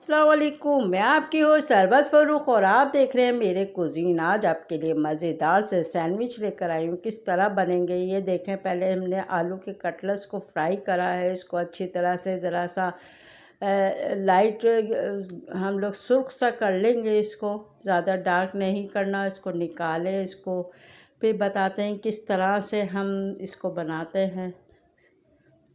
अस्सलाम वालेकुम, मैं आपकी हो शरबत फ़रूख और आप देख रहे हैं मेरे कुज़ीन। आज आपके लिए मज़ेदार से सैंडविच लेकर आई हूँ। किस तरह बनेंगे ये देखें। पहले हमने आलू के कटलेट्स को फ्राई करा है। इसको अच्छी तरह से ज़रा सा लाइट हम लोग सुर्ख सा कर लेंगे। इसको ज़्यादा डार्क नहीं करना। इसको निकालें। इसको फिर बताते हैं किस तरह से हम इसको बनाते हैं।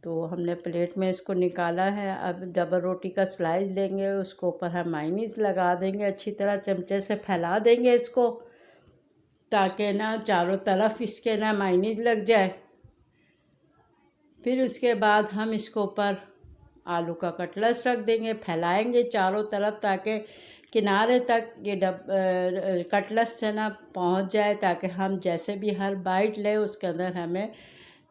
तो हमने प्लेट में इसको निकाला है। अब डबल रोटी का स्लाइस लेंगे, उसको ऊपर हम मायोनीज़ लगा देंगे। अच्छी तरह चमचे से फैला देंगे इसको, ताकि ना चारों तरफ इसके ना मायोनीज़ लग जाए। फिर उसके बाद हम इसको ऊपर आलू का कटलेट्स रख देंगे, फैलाएंगे चारों तरफ ताकि किनारे तक ये कटलेट्स से ना पहुंच जाए, ताकि हम जैसे भी हर बाइट लें उसके अंदर हमें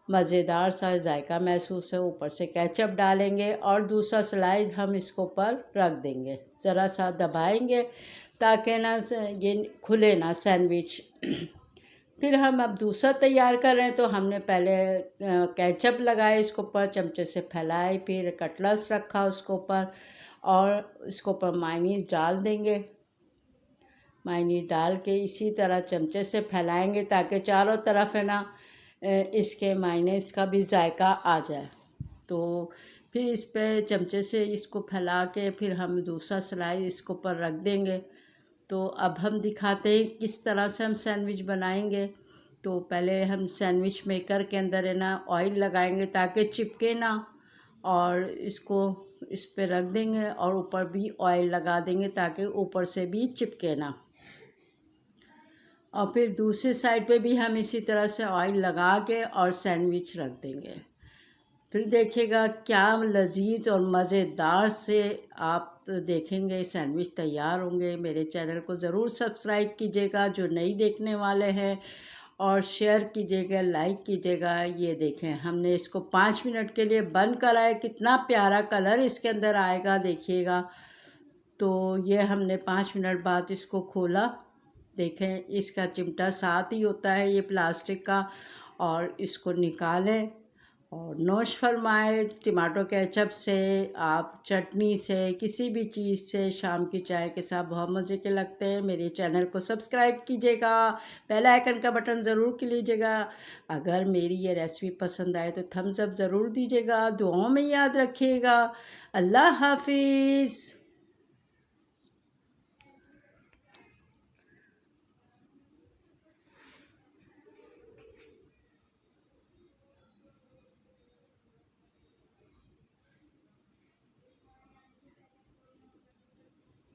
मज़ेदार सा जायका महसूस है। ऊपर से केचप डालेंगे और दूसरा स्लाइस हम इसको ऊपर रख देंगे। ज़रा सा दबाएंगे ताकि ना ये खुले ना सैंडविच। फिर हम अब दूसरा तैयार कर रहे हैं। तो हमने पहले केचप लगाए, इसको ऊपर चमचे से फैलाए, फिर कटलेट्स रखा उसको ऊपर और इसको ऊपर मायोनीज़ डाल देंगे। मायोनीज़ डाल के इसी तरह चमचे से फैलाएंगे ताकि चारों तरफ है ना इसके मायोनीज़ का भी जायका आ जाए। तो फिर इस पे चमचे से इसको फैला के फिर हम दूसरा स्लाइस इसको ऊपर रख देंगे। तो अब हम दिखाते हैं किस तरह से हम सैंडविच बनाएंगे। तो पहले हम सैंडविच मेकर के अंदर है ना ऑयल लगाएंगे ताकि चिपके ना, और इसको इस पे रख देंगे और ऊपर भी ऑयल लगा देंगे ताकि ऊपर से भी चिपके ना। और फिर दूसरी साइड पे भी हम इसी तरह से ऑयल लगा के और सैंडविच रख देंगे। फिर देखिएगा क्या लजीज और मज़ेदार से आप देखेंगे सैंडविच तैयार होंगे। मेरे चैनल को ज़रूर सब्सक्राइब कीजिएगा जो नहीं देखने वाले हैं, और शेयर कीजिएगा, लाइक कीजिएगा। ये देखें हमने इसको 5 मिनट के लिए बंद करा है। कितना प्यारा कलर इसके अंदर आएगा देखिएगा। तो ये हमने 5 मिनट बाद इसको खोला। देखें इसका चिमटा साथ ही होता है ये प्लास्टिक का, और इसको निकालें और नोश फरमाए टमाटो केचप से, आप चटनी से, किसी भी चीज़ से शाम की चाय के साथ बहुत मज़े के लगते हैं। मेरे चैनल को सब्सक्राइब कीजिएगा, बेल आइकन का बटन ज़रूर कीजिएगा। अगर मेरी ये रेसिपी पसंद आए तो थम्स अप ज़रूर दीजिएगा। दुआओं में याद रखिएगा। अल्लाह हाफिज़।